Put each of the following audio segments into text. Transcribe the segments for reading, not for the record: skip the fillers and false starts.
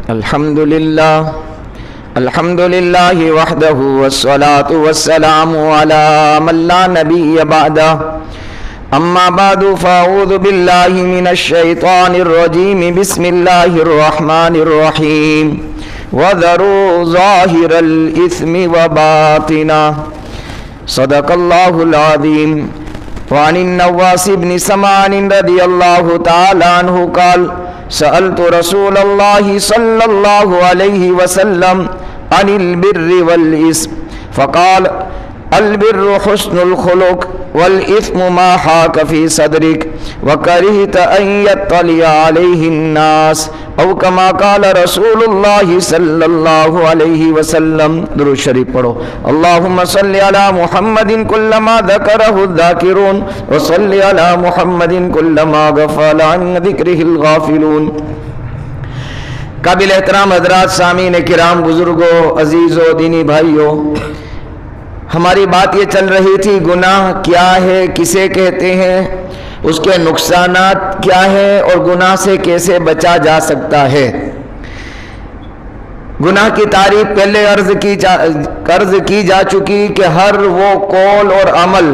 الحمد لله وحده والصلاة والسلام على من لا نبي بعده أما بعد فأعوذ بالله من الشيطان الرجيم بسم الله الرحمن الرحيم وذروا ظاهر الإثم وباطنه صدق الله العظيم. وعن النواس بن سمعان رضي الله تعالى عنه قال سألت رسول الله صلى الله عليه وسلم عن البر والإثم فقال البر حسن الخلق والإثم ما حاك في صدرك وكرهت أن يطلع عليه الناس او كما قال رسول الله صلى الله عليه وسلم. درود شریف پڑھو. اللهم صل على محمد كلما ذكره الذاكرون وصل على محمد كلما غفل عن ذكره الغافلون. قابل احترام حضرات، سامعین کرام، بزرگوں، عزیزوں، دینی بھائیوں، ہماری بات یہ چل رہی تھی گناہ کیا ہے، کسے کہتے ہیں، اس کے نقصانات کیا ہے اور گناہ سے کیسے بچا جا سکتا ہے. گناہ کی تعریف پہلے عرض کی جا چکی کہ ہر وہ قول اور عمل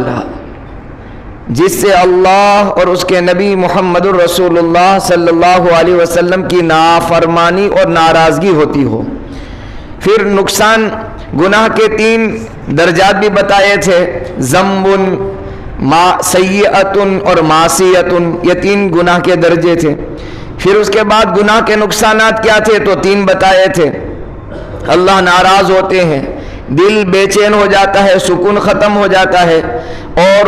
جس سے اللہ اور اس کے نبی محمد الرسول اللہ صلی اللہ علیہ وسلم کی نافرمانی اور ناراضگی ہوتی ہو. پھر نقصان گناہ کے 3 درجات بھی بتائے تھے، ذنب، سیئۃ اور معصیۃ، یہ 3 گناہ کے درجے تھے. پھر اس کے بعد گناہ کے نقصانات کیا تھے تو 3 بتائے تھے. اللہ ناراض ہوتے ہیں، دل بے چین ہو جاتا ہے، سکون ختم ہو جاتا ہے اور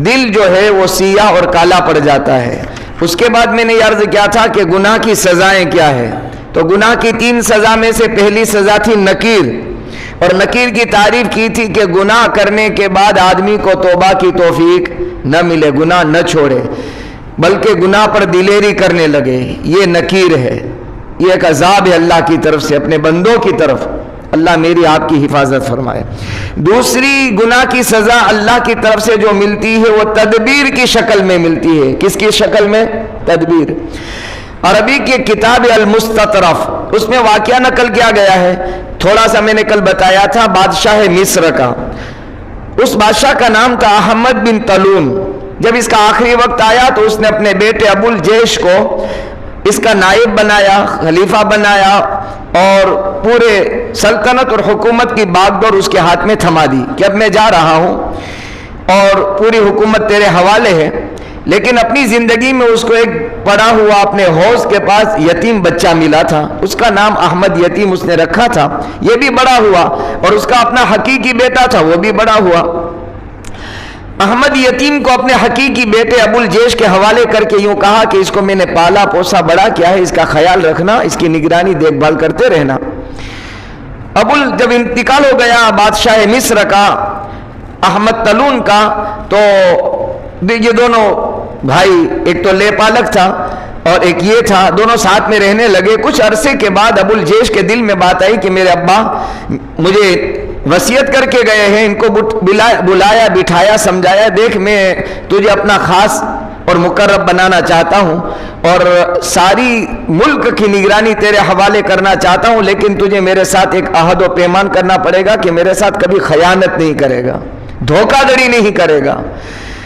دل جو ہے وہ سیاہ اور کالا پڑ جاتا ہے. اس کے بعد میں نے یہ عرض کیا تھا کہ گناہ کی سزائیں کیا ہے. تو گناہ کی 3 سزا میں سے پہلی سزا تھی نکیر، اور نکیر کی تعریف کی تھی کہ گناہ کرنے کے بعد آدمی کو توبہ کی توفیق نہ ملے، گناہ نہ چھوڑے بلکہ گناہ پر دلیری کرنے لگے. یہ نکیر ہے، یہ ایک عذاب ہے اللہ کی طرف سے اپنے بندوں کی طرف. اللہ میری آپ کی حفاظت فرمائے. دوسری گناہ کی سزا اللہ کی طرف سے جو ملتی ہے وہ تدبیر کی شکل میں ملتی ہے. کس کی شکل میں؟ تدبیر. عربی کی کتاب المستطرف، اس میں واقعہ نقل کیا گیا ہے، تھوڑا سا میں نے کل بتایا تھا، بادشاہ مصر کا. اس بادشاہ کا نام تھا احمد بن طلون. جب اس کا آخری وقت آیا تو اس نے اپنے بیٹے ابو الجیش کو اس کا نائب بنایا، خلیفہ بنایا اور پورے سلطنت اور حکومت کی باغ ڈور اس کے ہاتھ میں تھما دی کہ اب میں جا رہا ہوں اور پوری حکومت تیرے حوالے ہے. لیکن اپنی زندگی میں اس کو ایک پڑا ہوا اپنے حوض کے پاس یتیم بچہ ملا تھا، اس کا نام احمد یتیم اس نے رکھا تھا. یہ بھی بڑا ہوا اور اس کا اپنا حقیقی بیٹا تھا، وہ بھی بڑا ہوا. احمد یتیم کو اپنے حقیقی بیٹے ابو الجیش کے حوالے کر کے یوں کہا کہ اس کو میں نے پالا پوسا بڑا کیا ہے، اس کا خیال رکھنا، اس کی نگرانی دیکھ بھال کرتے رہنا. جب انتقال ہو گیا بادشاہ مصر کا احمد طلون کا، تو یہ دونوں بھائی، ایک تو لے پالک تھا اور ایک یہ تھا، دونوں ساتھ میں رہنے لگے. کچھ عرصے کے بعد ابو الجیش کے دل میں بات آئی کہ میرے ابا مجھے وصیت کر کے گئے ہیں، ان کو بلایا، بٹھایا، سمجھایا، دیکھ میں تجھے اپنا خاص اور مقرب بنانا چاہتا ہوں اور ساری ملک کی نگرانی تیرے حوالے کرنا چاہتا ہوں، لیکن تجھے میرے ساتھ ایک عہد و پیمان کرنا پڑے گا کہ میرے ساتھ کبھی خیانت نہیں کرے گا، دھوکہ دڑی نہیں کرے گا.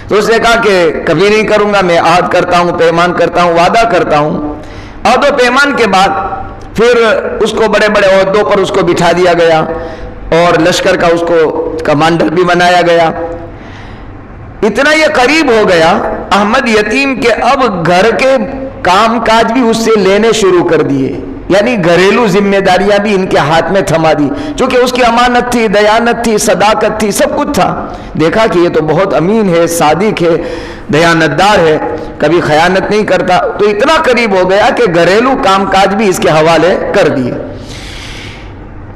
تو اس نے کہا کہ کبھی نہیں کروں گا، میں عہد کرتا ہوں، پیمان کرتا ہوں، وعدہ کرتا ہوں. عہد و پیمان کے بعد پھر اس کو بڑے بڑے عہدوں پر اس کو بٹھا دیا گیا اور لشکر کا اس کو کمانڈر بھی بنایا گیا. اتنا یہ قریب ہو گیا احمد یتیم کے اب گھر کے کام کاج بھی اس سے لینے شروع کر دیے، یعنی گھریلو ذمہ داریاں بھی ان کے ہاتھ میں تھما دی. چونکہ اس کی امانت تھی، دیانت تھی، صداقت تھی، سب کچھ تھا. دیکھا کہ یہ تو بہت امین ہے، صادق ہے، دیانتدار ہے، کبھی خیانت نہیں کرتا، تو اتنا قریب ہو گیا کہ گھریلو کام کاج بھی اس کے حوالے کر دیے.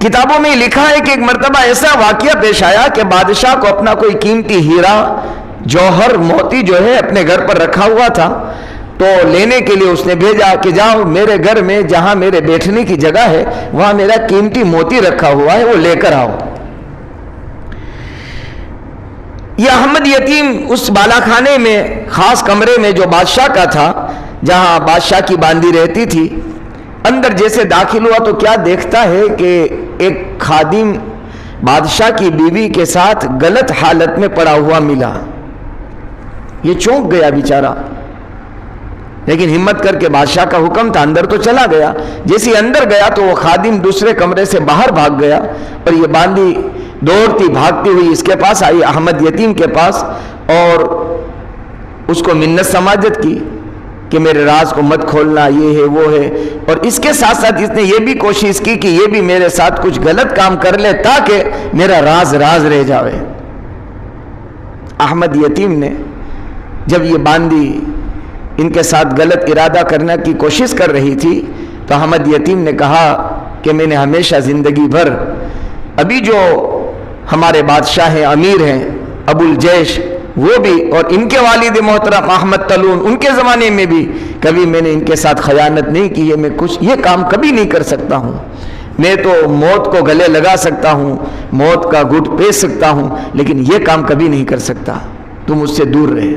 کتابوں میں لکھا ہے کہ ایک مرتبہ ایسا واقعہ پیش آیا کہ بادشاہ کو اپنا کوئی قیمتی ہیرا، جوہر، موتی جو ہے اپنے گھر پر رکھا ہوا تھا، تو لینے کے لیے اس نے بھیجا کہ جاؤ میرے گھر میں جہاں میرے بیٹھنے کی جگہ ہے وہاں میرا قیمتی موتی رکھا ہوا ہے، وہ لے کر آؤ. یہ احمد یتیم اس بالا خانے میں، خاص کمرے میں جو بادشاہ کا تھا، جہاں بادشاہ کی باندی رہتی تھی، اندر جیسے داخل ہوا تو کیا دیکھتا ہے کہ ایک خادم بادشاہ کی بیوی کے ساتھ غلط حالت میں پڑا ہوا ملا. یہ چونک گیا بیچارہ، لیکن ہمت کر کے بادشاہ کا حکم تھا، اندر تو چلا گیا. جیسے اندر گیا تو وہ خادم دوسرے کمرے سے باہر بھاگ گیا اور یہ باندی دوڑتی بھاگتی ہوئی اس کے پاس آئی، احمد یتیم کے پاس، اور اس کو منت سماجت کی کہ میرے راز کو مت کھولنا، یہ ہے وہ ہے. اور اس کے ساتھ ساتھ اس نے یہ بھی کوشش کی کہ یہ بھی میرے ساتھ کچھ غلط کام کر لے تاکہ میرا راز رہ جاوے. احمد یتیم نے جب یہ باندی ان کے ساتھ غلط ارادہ کرنے کی کوشش کر رہی تھی تو احمد یتیم نے کہا کہ میں نے ہمیشہ زندگی بھر، ابھی جو ہمارے بادشاہ ہیں، امیر ہیں ابو الجیش، وہ بھی، اور ان کے والد محترم احمد طلون، ان کے زمانے میں بھی کبھی میں نے ان کے ساتھ خیانت نہیں کی ہے. میں کچھ یہ کام کبھی نہیں کر سکتا ہوں. میں تو موت کو گلے لگا سکتا ہوں، موت کا گھٹ پی سکتا ہوں، لیکن یہ کام کبھی نہیں کر سکتا. تم اس سے دور رہے.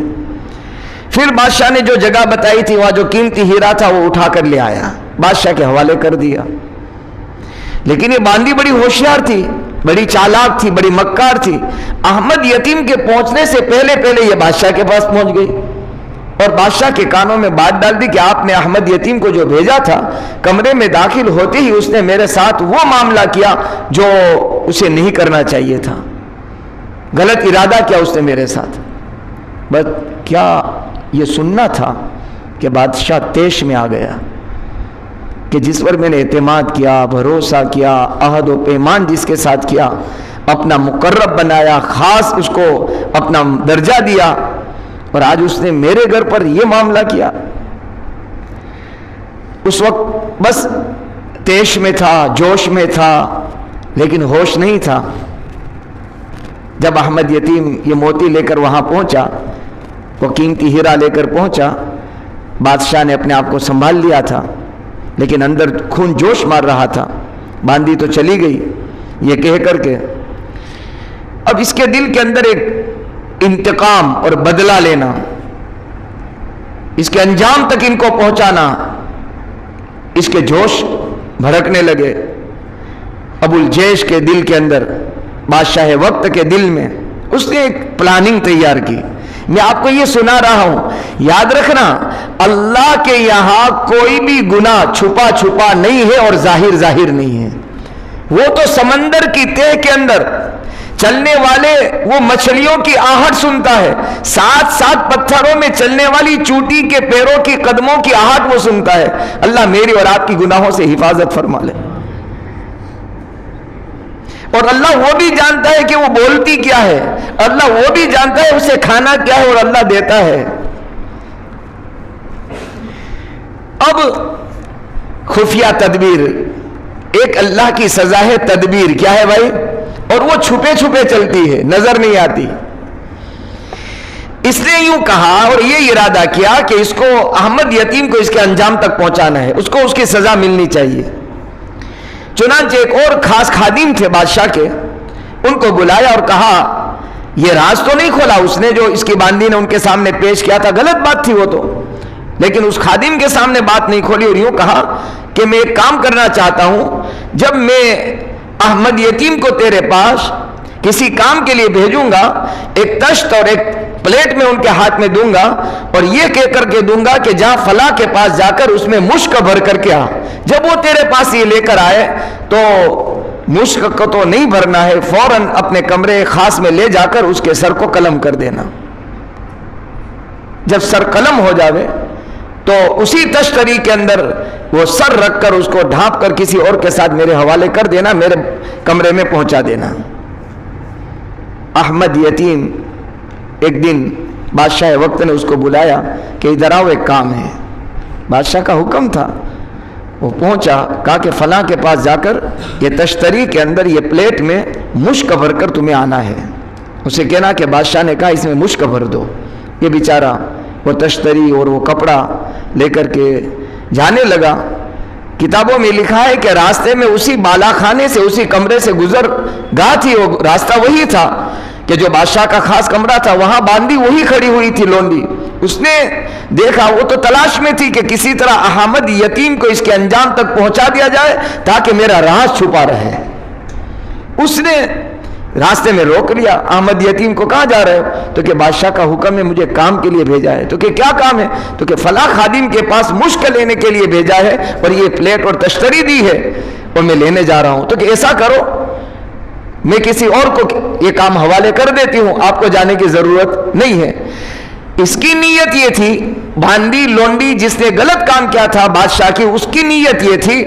پھر بادشاہ نے جو جگہ بتائی تھی وہاں جو قیمتی ہیرا تھا وہ اٹھا کر لے آیا، بادشاہ کے حوالے کر دیا. لیکن یہ باندی بڑی ہوشیار تھی، بڑی چالاک تھی، بڑی مکار تھی. احمد یتیم کے پہنچنے سے پہلے یہ بادشاہ کے پاس پہنچ گئی اور بادشاہ کے کانوں میں بات ڈال دی کہ آپ نے احمد یتیم کو جو بھیجا تھا، کمرے میں داخل ہوتے ہی اس نے میرے ساتھ وہ معاملہ کیا جو اسے نہیں کرنا چاہیے تھا، غلط ارادہ کیا اس نے میرے ساتھ. بس کیا یہ سننا تھا کہ بادشاہ طیش میں آ گیا کہ جس پر میں نے اعتماد کیا، بھروسہ کیا، عہد و پیمان جس کے ساتھ کیا، اپنا مقرب بنایا، خاص اس کو اپنا درجہ دیا، اور آج اس نے میرے گھر پر یہ معاملہ کیا. اس وقت بس طیش میں تھا، جوش میں تھا، لیکن ہوش نہیں تھا. جب احمد یتیم یہ موتی لے کر وہاں پہنچا، وہ قیمتی ہیرا لے کر پہنچا، بادشاہ نے اپنے آپ کو سنبھال لیا تھا، لیکن اندر خون جوش مار رہا تھا. باندی تو چلی گئی یہ کہہ کر کے. اب اس کے دل کے اندر ایک انتقام اور بدلہ لینا، اس کے انجام تک ان کو پہنچانا، اس کے جوش بھڑکنے لگے. ابو الجیش کے دل کے اندر، بادشاہ وقت کے دل میں اس نے ایک پلاننگ تیار کی. میں آپ کو یہ سنا رہا ہوں، یاد رکھنا اللہ کے یہاں کوئی بھی گناہ چھپا نہیں ہے اور ظاہر نہیں ہے. وہ تو سمندر کی تہ کے اندر چلنے والے وہ مچھلیوں کی آہٹ سنتا ہے، ساتھ پتھروں میں چلنے والی چوٹی کے پیروں کی قدموں کی آہٹ وہ سنتا ہے. اللہ میری اور آپ کی گناہوں سے حفاظت فرما لے. اور اللہ وہ بھی جانتا ہے کہ وہ بولتی کیا ہے، اللہ وہ بھی جانتا ہے اسے کھانا کیا ہے، اور اللہ دیتا ہے. اب خفیہ تدبیر، ایک اللہ کی سزا ہے تدبیر، کیا ہے بھائی؟ اور وہ چھپے چلتی ہے، نظر نہیں آتی. اس نے یوں کہا اور یہ ارادہ کیا کہ اس کو احمد یتیم کو اس کے انجام تک پہنچانا ہے، اس کو اس کی سزا ملنی چاہیے. چنانچہ ایک اور خاص خادم تھے بادشاہ کے، ان کو بلایا اور کہا، یہ راز تو نہیں کھولا اس نے جو اس کی باندی نے ان کے سامنے پیش کیا تھا، غلط بات تھی وہ تو، لیکن اس خادم کے سامنے بات نہیں کھولی اور یوں کہا کہ میں ایک کام کرنا چاہتا ہوں، جب میں احمد یتیم کو تیرے پاس کسی کام کے لیے بھیجوں گا، ایک تشت اور ایک پلیٹ میں ان کے ہاتھ میں دوں گا اور یہ کہہ کر کے دوں گا کہ جہاں فلاں کے پاس جا کر اس میں مشک بھر کر کے آ. جب وہ تیرے پاس یہ لے کر آئے تو مشک کو تو نہیں بھرنا ہے، فوراً اپنے کمرے خاص میں لے جا کر اس کے سر کو قلم کر دینا. جب سر قلم ہو جاوے تو اسی تشتری کے اندر وہ سر رکھ کر اس کو ڈھانپ کر کسی اور کے ساتھ میرے حوالے کر دینا، میرے کمرے میں پہنچا دینا. احمد یتیم ایک دن بادشاہ وقت نے اس کو بلایا کہ ادھر آؤ، ایک کام ہے. بادشاہ کا حکم تھا. وہ پہنچا، کہا کہ فلاں کے پاس جا کر یہ تشتری کے اندر یہ پلیٹ میں مشک بھر کر تمہیں آنا ہے. اسے کہنا کہ بادشاہ نے کہا اس میں مشک بھر دو. یہ بیچارہ وہ تشتری اور وہ کپڑا لے کر کے جانے لگا. کتابوں میں لکھا ہے کہ راستے میں اسی بالا خانے سے، اسی کمرے سے گزر گا تھی، وہ راستہ وہی تھا کہ جو بادشاہ کا خاص کمرہ تھا، وہاں باندی وہی کھڑی ہوئی تھی لونڈی. اس نے دیکھا، وہ تو تلاش میں تھی کہ کسی طرح احمد یتیم کو اس کے انجام تک پہنچا دیا جائے تاکہ میرا راز چھپا رہے۔ اس نے راستے میں روک لیا، احمد یتیم کو کہاں جا رہے ہو؟ تو کہ بادشاہ کا حکم ہے، مجھے کام کے لیے بھیجا ہے۔ تو کہ کیا کام ہے؟ تو کہ فلاں خادم کے پاس مشک لینے کے لیے بھیجا ہے اور یہ پلیٹ اور تشتری دی ہے اور میں لینے جا رہا ہوں۔ تو کہ ایسا کرو، میں کسی اور کو یہ کام حوالے کر دیتی ہوں، آپ کو جانے کی ضرورت نہیں ہے۔ اس کی نیت یہ تھی، بھانڈی لونڈی جس نے غلط کام کیا تھا بادشاہ کی، اس کی نیت یہ تھی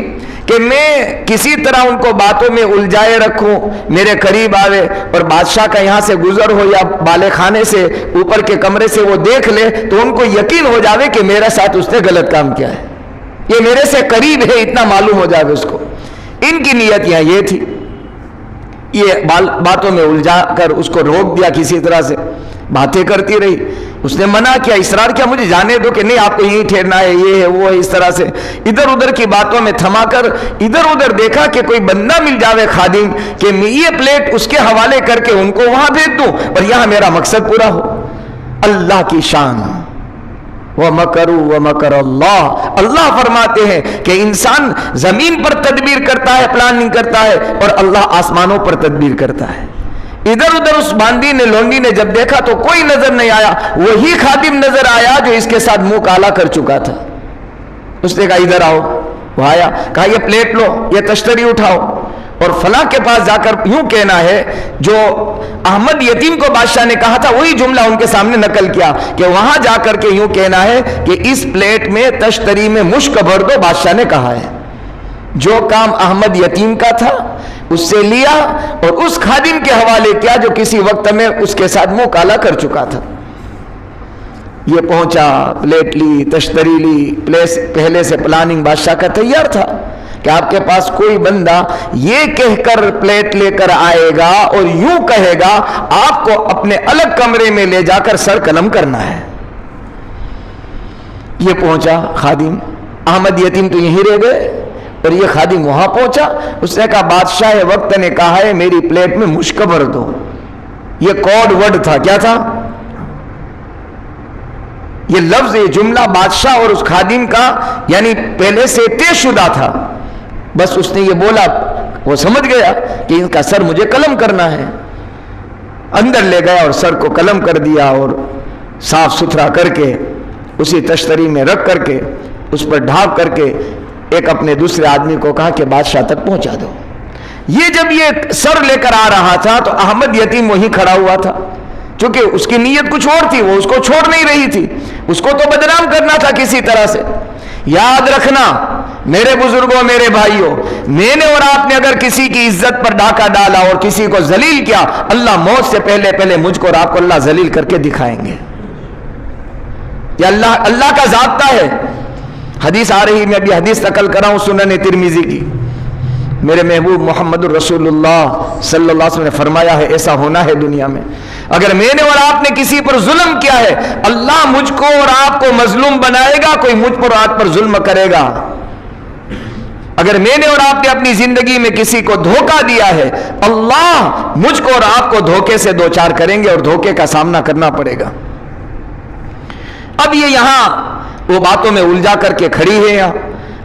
کہ میں کسی طرح ان کو باتوں میں الجھائے رکھوں، میرے قریب آوے اور بادشاہ کا یہاں سے گزر ہو یا بالے خانے سے اوپر کے کمرے سے وہ دیکھ لے تو ان کو یقین ہو جاوے کہ میرے ساتھ اس نے غلط کام کیا ہے، یہ میرے سے قریب ہے، اتنا معلوم ہو جاوے اس کو۔ ان کی نیت یہاں یہ تھی۔ یہ باتوں میں الجھا کر اس کو روک دیا، کسی طرح سے باتیں کرتی رہی۔ اس نے منع کیا، اصرار کیا، مجھے جانے دو کہ نہیں آپ کو یہیں ٹھہرنا ہے، یہ ہے وہ ہے، اس طرح سے ادھر ادھر کی باتوں میں تھما کر ادھر ادھر دیکھا کہ کوئی بندہ مل جاوے خادم کہ میں یہ پلیٹ اس کے حوالے کر کے ان کو وہاں بھیج دوں اور یہاں میرا مقصد پورا ہو۔ اللہ کی شان، وَمَكَرُوا وَمَكَرَ اللَّهُ، اللہ فرماتے ہیں کہ انسان زمین پر تدبیر کرتا ہے، پلاننگ کرتا ہے، اور اللہ آسمانوں پر تدبیر کرتا ہے۔ ادھر ادھر اس باندی نے لونڈی نے جب دیکھا تو کوئی نظر نہیں آیا، وہی خادم نظر آیا جو اس کے ساتھ منہ کالا کر چکا تھا۔ اس نے کہا ادھر آؤ، وہ آیا، کہا یہ پلیٹ لو، یہ تشتری اٹھاؤ، اور فلاں کے پاس جا کر یوں کہنا ہے جو احمد یتیم کو بادشاہ نے کہا تھا وہی جملہ ان کے سامنے نقل کیا کہ وہاں جا کر کے یوں کہنا ہے کہ اس پلیٹ میں تشتری میں مشک بھر دو، بادشاہ نے کہا ہے۔ جو کام احمد یتیم کا تھا اس سے لیا اور اس خادم کے حوالے کیا جو کسی وقت میں اس کے ساتھ منہ کالا کر چکا تھا۔ یہ پہنچا، پلیٹ لی، تشتری لی، پہلے سے پلاننگ بادشاہ کا تیار تھا کہ آپ کے پاس کوئی بندہ یہ کہہ کر پلیٹ لے کر آئے گا اور یوں کہے گا آپ کو اپنے الگ کمرے میں لے جا کر سر قلم کرنا ہے۔ یہ پہنچا خادم، احمد یتیم تو یہیں رہ گئے اور یہ خادم وہاں پہنچا۔ اس نے کہا بادشاہ وقت نے کہا ہے میری پلیٹ میں مشک بھر دو۔ یہ کوڈ ورڈ تھا، کیا تھا؟ یہ لفظ، یہ جملہ بادشاہ اور اس خادم کا یعنی پہلے سے طے شدہ تھا۔ بس اس نے یہ بولا، وہ سمجھ گیا کہ ان کا سر مجھے قلم کرنا ہے۔ اندر لے گیا اور سر کو قلم کر دیا اور صاف ستھرا کر کے اسی تشتری میں رکھ کر کے اس پر ڈھانپ کر کے ایک اپنے دوسرے آدمی کو کہا کہ بادشاہ تک پہنچا دو۔ یہ جب یہ سر لے کر آ رہا تھا تو احمد یتیم وہیں کھڑا ہوا تھا، چونکہ اس کی نیت کچھ اور تھی، وہ اس کو چھوڑ نہیں رہی تھی، اس کو تو بدنام کرنا تھا کسی طرح سے۔ یاد رکھنا میرے بزرگوں، میرے بھائیوں، میں نے اور آپ نے اگر کسی کی عزت پر ڈاکہ ڈالا اور کسی کو ذلیل کیا، اللہ موت سے پہلے پہلے مجھ کو اور آپ کو اللہ ذلیل کر کے دکھائیں گے۔ یہ اللہ کا ضابطہ ہے۔ حدیث آ رہی، میں ابھی حدیث نقل کر رہا ہوں سنن ترمذی کی۔ میرے محبوب محمد الرسول اللہ صلی اللہ علیہ وسلم نے فرمایا ہے ایسا ہونا ہے دنیا میں، اگر میں نے اور آپ نے کسی پر ظلم کیا ہے، اللہ مجھ کو اور آپ کو مظلوم بنائے گا، کوئی مجھ پر آپ پر ظلم کرے گا۔ اگر میں نے اور آپ نے اپنی زندگی میں کسی کو دھوکہ دیا ہے، اللہ مجھ کو اور آپ کو دھوکے سے دوچار کریں گے اور دھوکے کا سامنا کرنا پڑے گا۔ اب یہ یہاں وہ باتوں میں الجھا کر کے کھڑی ہے۔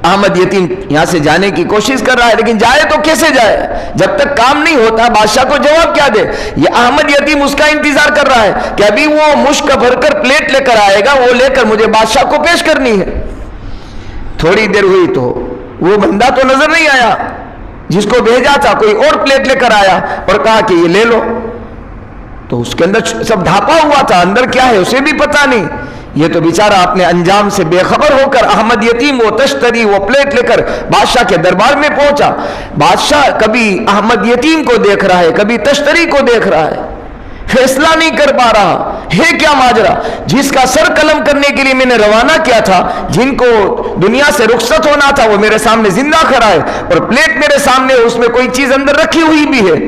احمد یتیم یہاں سے جانے کی کوشش کر رہا ہے، لیکن جائے تو کیسے جائے؟ جب تک کام نہیں ہوتا بادشاہ کو جواب کیا دے؟ یہ احمد یتیم اس کا انتظار کر رہا ہے کہ ابھی وہ مشک بھر کر پلیٹ لے کر آئے گا، وہ لے کر مجھے بادشاہ کو پیش کرنی ہے۔ تھوڑی دیر ہوئی تو وہ بندہ تو نظر نہیں آیا جس کو بھیجا تھا، کوئی اور پلیٹ لے کر آیا اور کہا کہ یہ لے لو۔ تو اس کے اندر سب ڈھانپا ہوا تھا، اندر کیا ہے اسے بھی پتا نہیں۔ یہ تو بیچارہ اپنے انجام سے بے خبر ہو کر احمد یتیم وہ تشتری وہ پلیٹ لے کر بادشاہ کے دربار میں پہنچا۔ بادشاہ کبھی احمد یتیم کو دیکھ رہا ہے، کبھی تشتری کو دیکھ رہا ہے، فیصلہ نہیں کر پا رہا ہے کیا ماجرا۔ جس کا سر قلم کرنے کے لیے میں نے روانہ کیا تھا، جن کو دنیا سے رخصت ہونا تھا، وہ میرے سامنے زندہ کھڑا ہے اور پلیٹ میرے سامنے، اس میں کوئی چیز اندر رکھی ہوئی بھی ہے،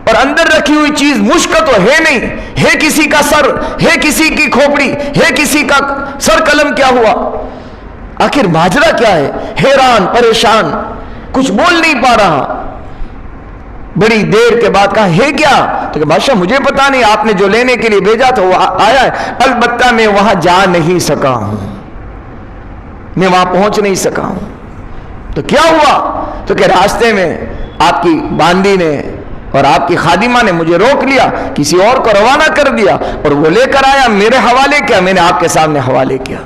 اور اندر رکھی ہوئی چیز مشک تو ہے نہیں، ہے کسی کا سر، ہے کسی کی کھوپڑی، ہے کسی کا سر قلم کیا ہوا؟ آخر ماجرا کیا ہے؟ حیران پریشان، کچھ بول نہیں پا رہا۔ بڑی دیر کے بعد کہا ہے کیا؟ تو کہ بادشاہ مجھے پتا نہیں، آپ نے جو لینے کے لیے بھیجا تھا وہ آیا ہے، البتہ میں وہاں جا نہیں سکا ہوں، میں وہاں پہنچ نہیں سکا ہوں۔ تو کیا ہوا؟ تو کہ راستے میں آپ کی باندی نے اور آپ کی خادمہ نے مجھے روک لیا، کسی اور کو روانہ کر دیا، اور وہ لے کر آیا، میرے حوالے کیا، میں نے آپ کے سامنے حوالے کیا۔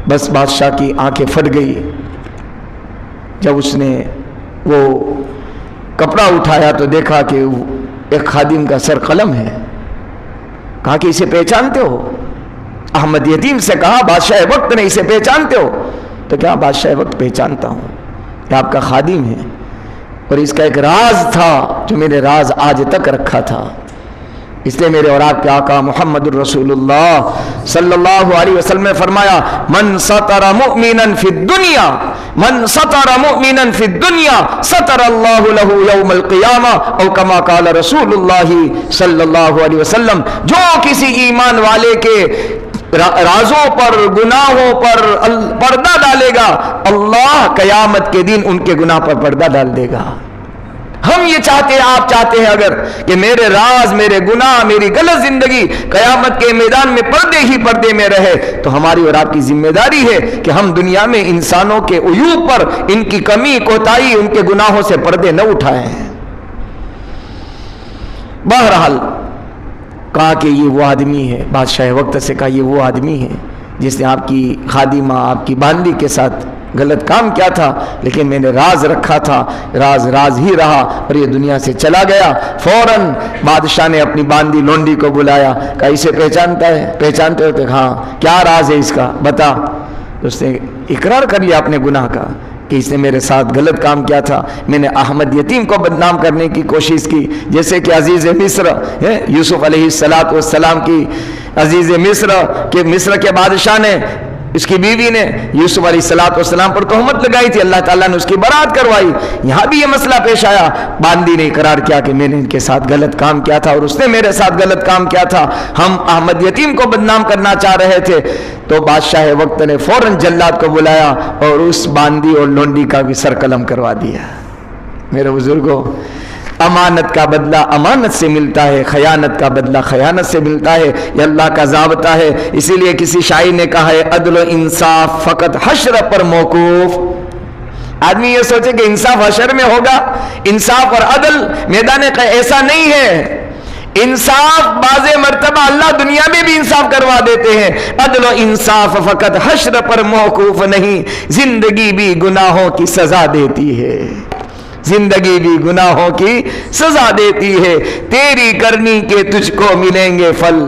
بس بادشاہ کی آنکھیں پھٹ گئی جب اس نے وہ کپڑا اٹھایا تو دیکھا کہ ایک خادم کا سر قلم ہے۔ کہا کہ اسے پہچانتے ہو؟ احمد یتیم سے کہا بادشاہ وقت نے، اسے پہچانتے ہو؟ تو کیا بادشاہ وقت پہچانتا ہوں، یہ آپ کا خادم ہے، اور اس کا ایک راز تھا جو میں نے راز آج تک رکھا تھا، اس لیے میرے اور آپ کے آقا محمد الرسول اللہ صلی اللہ علیہ وسلم نے فرمایا من ستر مؤمنا فی الدنیا، من ستر مؤمنا فی الدنیا ستر اللہ له یوم القیامہ، او کما قال رسول اللہ صلی اللہ علیہ وسلم، جو کسی ایمان والے کے رازوں پر گناہوں پر پردہ ڈالے گا، اللہ قیامت کے دن ان کے گناہ پر پردہ ڈال دے گا۔ ہم یہ چاہتے ہیں، آپ چاہتے ہیں اگر کہ میرے راز، میرے گناہ، میری غلط زندگی قیامت کے میدان میں پردے ہی پردے میں رہے، تو ہماری اور آپ کی ذمہ داری ہے کہ ہم دنیا میں انسانوں کے عیوب پر، ان کی کمی کوتاہی، ان کے گناہوں سے پردے نہ اٹھائیں۔ بہرحال کہا کہ یہ وہ آدمی ہے، بادشاہ وقت سے کہا یہ وہ آدمی ہے جس نے آپ کی خادمہ، آپ کی باندی کے ساتھ غلط کام کیا تھا، لیکن میں نے راز رکھا تھا، راز راز ہی رہا، اور یہ دنیا سے چلا گیا۔ فوراً بادشاہ نے اپنی باندی لونڈی کو بلایا، کہا اسے پہچانتا ہے؟ پہچانتے ہو؟ تو ہاں، کیا راز ہے اس کا، بتا۔ اس نے اقرار کر لیا اپنے گناہ کا کہ اس نے میرے ساتھ غلط کام کیا تھا، میں نے احمد یتیم کو بدنام کرنے کی کوشش کی، جیسے کہ عزیز مصر یوسف علیہ السلام کی عزیز مصر کے بادشاہ نے، اس کی بیوی نے یوسف علیہ السلام پر تہمت لگائی تھی، اللہ تعالیٰ نے اس کی برات کروائی۔ یہاں بھی یہ مسئلہ پیش آیا، باندی نے اقرار کیا کہ میں نے ان کے ساتھ غلط کام کیا تھا اور اس نے میرے ساتھ غلط کام کیا تھا، ہم احمد یتیم کو بدنام کرنا چاہ رہے تھے۔ تو بادشاہ وقت نے فوراً جلاد کو بلایا اور اس باندی اور لونڈی کا بھی سر قلم کروا دیا۔ میرے بزرگوں، امانت کا بدلہ امانت سے ملتا ہے، خیانت کا بدلہ خیانت سے ملتا ہے، یہ اللہ کا ضابطہ ہے۔ اسی لیے کسی شاعر نے کہا ہے عدل و انصاف فقط حشر پر موقوف۔ آدمی یہ سوچے کہ انصاف حشر میں ہوگا، انصاف اور عدل میدان ایسا نہیں ہے۔ انصاف بعض مرتبہ اللہ دنیا میں بھی انصاف کروا دیتے ہیں، عدل و انصاف فقط حشر پر موقوف نہیں، زندگی بھی گناہوں کی سزا دیتی ہے، زندگی بھی گناہوں کی سزا دیتی ہے۔ تیری کرنی کے تجھ کو ملیں گے پھل،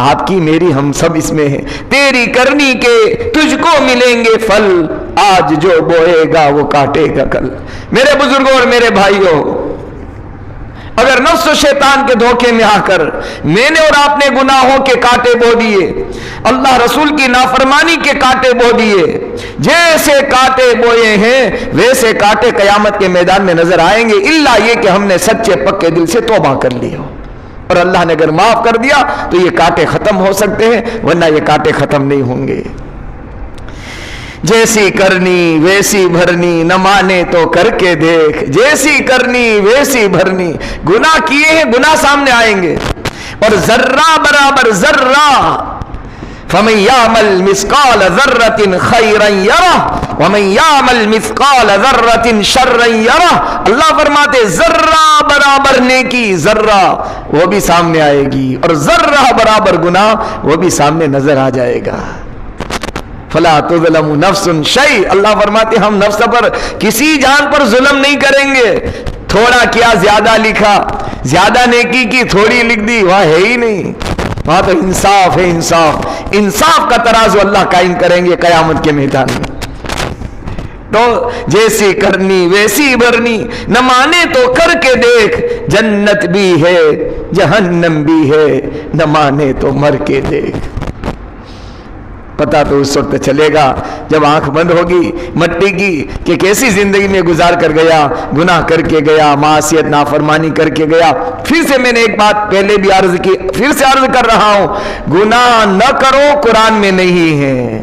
آپ کی میری ہم سب اس میں ہیں، تیری کرنی کے تجھ کو ملیں گے پھل، آج جو بوئے گا وہ کاٹے گا کل۔ میرے بزرگوں اور میرے بھائیوں، اگر نفس و شیطان کے دھوکے میں آ کر میں نے اور آپ نے گناہوں کے کانٹے بو دیے، اللہ رسول کی نافرمانی کے کانٹے بو دیے، جیسے کانٹے بوئے ہیں ویسے کانٹے قیامت کے میدان میں نظر آئیں گے، الا یہ کہ ہم نے سچے پکے دل سے توبہ کر لی ہو، اور اللہ نے اگر معاف کر دیا تو یہ کانٹے ختم ہو سکتے ہیں، ورنہ یہ کانٹے ختم نہیں ہوں گے۔ جیسی کرنی ویسی بھرنی، نہ مانے تو کر کے دیکھ، جیسی کرنی ویسی بھرنی۔ گناہ کیے ہیں، گناہ سامنے آئیں گے، اور ذرہ برابر ذرہ، فَمَن يَعْمَلْ مِثْقَالَ ذَرَّةٍ خَيْرًا يَرَهُ وَمَن يَعْمَلْ مِثْقَالَ ذَرَّةٍ شَرًّا يَرَهُ۔ اللہ فرماتے ذرہ برابر نیکی، ذرہ وہ بھی سامنے آئے گی، اور ذرہ برابر گناہ وہ بھی سامنے نظر آ جائے گا۔ فلا تظلم نفس شیء، اللہ فرماتے ہم نفس پر کسی جان پر ظلم نہیں کریں گے۔ تھوڑا کیا زیادہ لکھا، زیادہ نیکی کی تھوڑی لکھ دی، وہاں ہے ہی نہیں، وہاں تو انصاف ہے، انصاف، انصاف کا ترازو اللہ قائم کریں گے قیامت کے میدان میں۔ تو جیسی کرنی ویسی بھرنی، نہ مانے تو کر کے دیکھ، جنت بھی ہے جہنم بھی ہے، نہ مانے تو مر کے دیکھ۔ پتہ تو اس وقت چلے گا جب آنکھ بند ہوگی مٹی کی کہ کیسی زندگی میں گزار کر گیا، گناہ کر کے گیا، معصیت نافرمانی کر کے گیا۔ پھر سے میں نے ایک بات پہلے بھی عرض کی، پھر سے عرض کر رہا ہوں، گناہ نہ کرو قرآن میں نہیں ہے،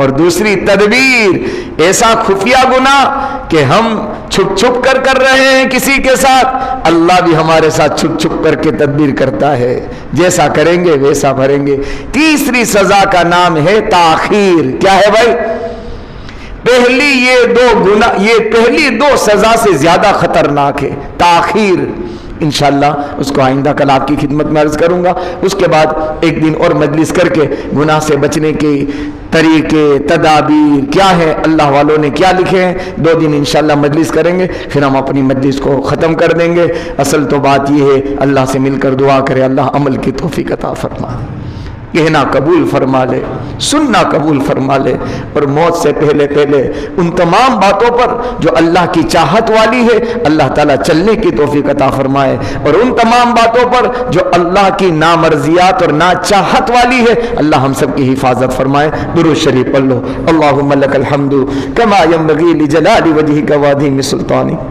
اور دوسری تدبیر ایسا خفیہ گناہ کہ ہم چھپ چھپ کر رہے ہیں کسی کے ساتھ، اللہ بھی ہمارے ساتھ چھپ چھپ کر کے تدبیر کرتا ہے، جیسا کریں گے ویسا بھریں گے۔ تیسری سزا کا نام ہے تاخیر۔ کیا ہے بھائی؟ پہلی دو سزا سے زیادہ خطرناک ہے تاخیر۔ انشاءاللہ اس کو آئندہ کل آپ کی خدمت میں عرض کروں گا۔ اس کے بعد ایک دن اور مجلس کر کے گناہ سے بچنے کے طریقے، تدابیر کیا ہے، اللہ والوں نے کیا لکھے ہیں، 2 دن انشاءاللہ مجلس کریں گے، پھر ہم اپنی مجلس کو ختم کر دیں گے۔ اصل تو بات یہ ہے اللہ سے مل کر دعا کرے اللہ عمل کی توفیق عطا فرما، کہنا قبول فرما لے، سننا قبول فرما لے، اور موت سے پہلے ان تمام باتوں پر جو اللہ کی چاہت والی ہے اللہ تعالیٰ چلنے کی توفیق عطا فرمائے، اور ان تمام باتوں پر جو اللہ کی نامرضیات اور ناچاہت والی ہے اللہ ہم سب کی حفاظت فرمائے۔ درود شریف پڑھ لو۔ اللہم لک الحمد کما ینبغی لجلال وجہک وعظیم سلطانک،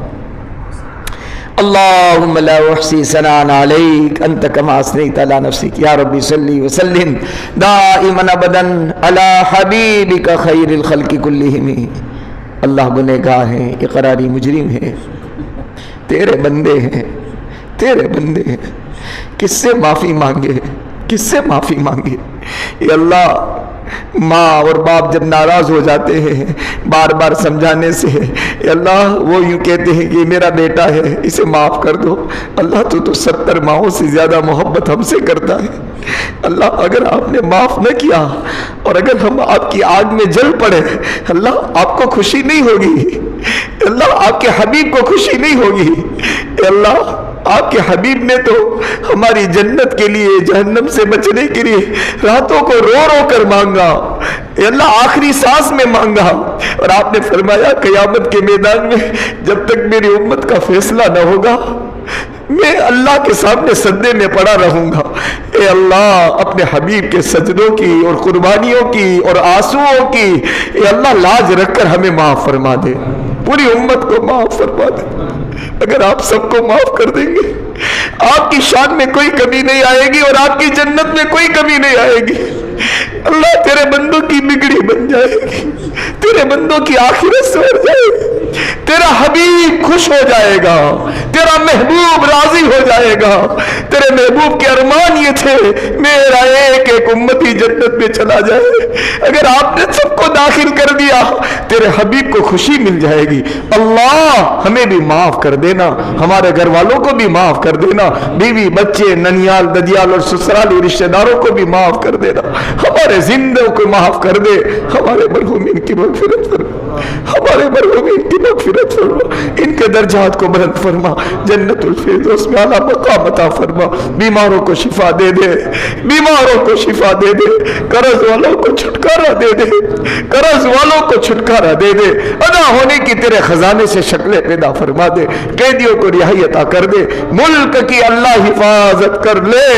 اللهم لا احصي ثناء عليك انت كما اثنيت على نفسك، یا ربی صلی وسلم دائما ابدا على حبیبک خیر الخلق كلهم۔ اللہ گنہگار ہیں، اقراری مجرم ہیں، تیرے بندے ہیں، تیرے بندے ہیں، کس سے معافی مانگے، کس سے معافی مانگے؟ یا اللہ ماں اور باپ جب ناراض ہو جاتے ہیں بار بار سمجھانے سے، یا اللہ وہ یوں کہتے ہیں کہ یہ میرا بیٹا ہے اسے معاف کر دو، اللہ تو 70 ماہوں سے زیادہ محبت ہم سے کرتا ہے۔ اللہ اگر آپ نے معاف نہ کیا اور اگر ہم آپ کی آگ میں جل پڑے، اللہ آپ کو خوشی نہیں ہوگی، اللہ آپ کے حبیب کو خوشی نہیں ہوگی۔ اے اللہ آپ کے حبیب نے تو ہماری جنت کے لیے، جہنم سے بچنے کے لیے راتوں کو رو رو کر مانگا، اے اللہ آخری سانس میں مانگا، اور آپ نے فرمایا قیامت کے میدان میں جب تک میری امت کا فیصلہ نہ ہوگا میں اللہ کے سامنے سجدے میں پڑا رہوں گا۔ اے اللہ اپنے حبیب کے سجدوں کی اور قربانیوں کی اور آنسوؤں کی اے اللہ لاج رکھ کر ہمیں معاف فرما دے، پوری امت کو معاف فرما دے۔ اگر آپ سب کو معاف کر دیں گے آپ کی شان میں کوئی کمی نہیں آئے گی اور آپ کی جنت میں کوئی کمی نہیں آئے گی۔ اللہ تیرے بندوں کی بگڑی بن جائے گی، تیرے بندوں کی آخرت سور جائے گی، تیرا حبیب خوش ہو جائے گا، تیرا محبوب راضی ہو جائے گا۔ تیرے محبوب کے ارمان یہ تھے میرا ایک ایک امتی جنت میں چلا جائے، اگر آپ نے سب کو داخل کر دیا تیرے حبیب کو خوشی مل جائے گی۔ اللہ ہمیں بھی معاف کر دینا، ہمارے گھر والوں کو بھی معاف کر دینا، بیوی بچے ننیال ددیال اور سسرالی رشتہ داروں کو بھی معاف کر دینا، ہمارے زندوں کو معاف کر دے، ہمارے مرحومین کی مغفرت فرما، ہمارے مرحومین کی مغفرت فرما، ان کے درجات کو بلند فرما، جنت الفردوس میں اعلیٰ مقام عطا فرما، بیماروں کو شفا دے دے، بیماروں کو شفا دے دے، قرض والوں کو چھٹکارا دے دے، قرض والوں کو چھٹکارا دے دے، ادا ہونے کی تیرے خزانے سے شکلیں پیدا فرما دے، قیدیوں کو رہائی عطا کر دے، ملک کی اللہ حفاظت کر لے،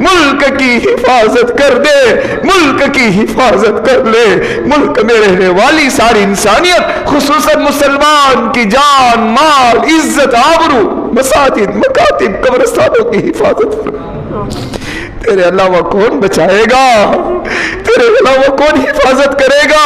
ملک کی حفاظت کر دے، ملک کی حفاظت کر لے، ملک میں رہنے والی ساری انسانیت خصوصاً مسلمان کی جان مال عزت آبرو مساجد مکاتب قبرستانوں کی حفاظت فرما۔ تیرے علاوہ کون بچائے گا، تیرے علاوہ کون حفاظت کرے گا؟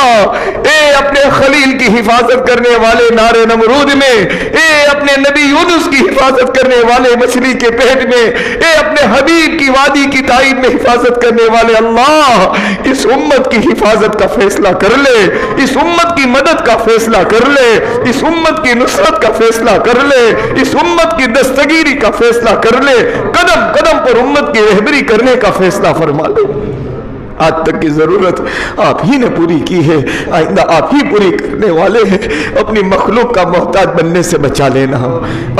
اے اپنے خلیل کی حفاظت کرنے والے نار نمرود میں، اے اپنے نبی یونس کی حفاظت کرنے والے مچھلی کے پیٹ میں، اے اپنے حبیب کی وادی کی تائید میں حفاظت کرنے والے اللہ اس امت کی حفاظت کا فیصلہ کر لے، اس امت کی مدد کا فیصلہ کر لے، اس امت کی نصرت کا فیصلہ کر لے، اس امت کی دستگیری کا فیصلہ کر لے، قدم قدم پر امت کی رہبری کرنے کا فیصلہ فرما لے۔ آج تک کی ضرورت آپ ہی نے پوری کی ہے، آئندہ آپ ہی پوری کرنے والے ہیں، اپنی مخلوق کا محتاج بننے سے بچا لینا،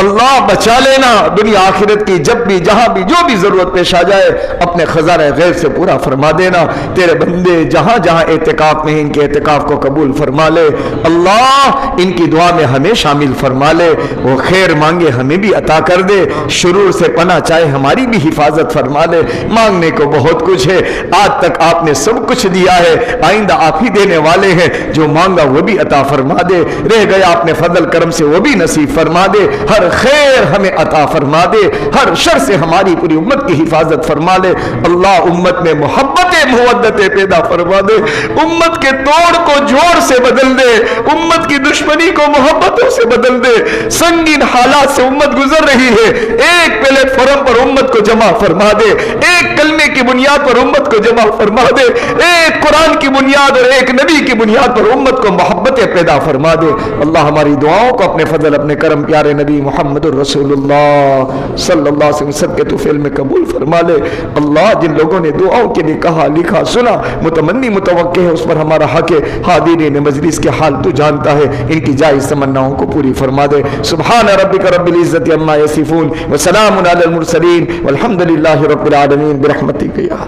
اللہ بچا لینا، دنیا آخرت کی جب بھی جہاں بھی جو بھی ضرورت پیش آ جائے اپنے خزانہ غیب سے پورا فرما دینا۔ تیرے بندے جہاں جہاں اعتکاف میں ان کے اعتکاف کو قبول فرما لے، اللہ ان کی دعا میں ہمیں شامل فرما لے، وہ خیر مانگے ہمیں بھی عطا کر دے، شرور سے پناہ چاہے ہماری بھی حفاظت فرما لے۔ مانگنے کو بہت کچھ ہے، آج تک آپ نے سب کچھ دیا ہے، آئندہ آپ ہی دینے والے ہیں، جو مانگا وہ بھی عطا فرما دے، رہ گیا اپنے فضل کرم سے وہ بھی نصیب فرما دے، ہر خیر ہمیں عطا فرما دے، ہر شر سے ہماری پوری امت کی حفاظت فرما لے۔ اللہ امت میں محبت مودت پیدا فرما دے، امت کے توڑ کو جوڑ سے بدل دے، امت کی دشمنی کو محبتوں سے بدل دے۔ سنگین حالات سے امت گزر رہی ہے، ایک پلیٹ فارم پر امت کو جمع فرما دے، ایک کلمے کی بنیاد پر امت کو جمع فرما دے، ایک قرآن کی بنیاد اور ایک نبی کی بنیاد پر امت کو محبتیں پیدا فرما دے۔ اللہ ہماری دعاؤں کو اپنے فضل اپنے کرم پیارے نبی محمد الرسول اللہ صلی اللہ علیہ وسلم صدقے طفیل میں قبول فرما لے۔ اللہ جن لوگوں نے دعاؤں کے لیے کہا لکھا سنا، متمنی متوقع ہے، اس پر ہمارا حق ہے۔ حاضرین مجلس کے حال تو جانتا ہے، ان کی جائز تمناؤں کو پوری فرما دے۔ سبحان ربک رب العزت عما یصفون وسلام علی المرسلین والحمد للہ رب العالمین برحمتک یا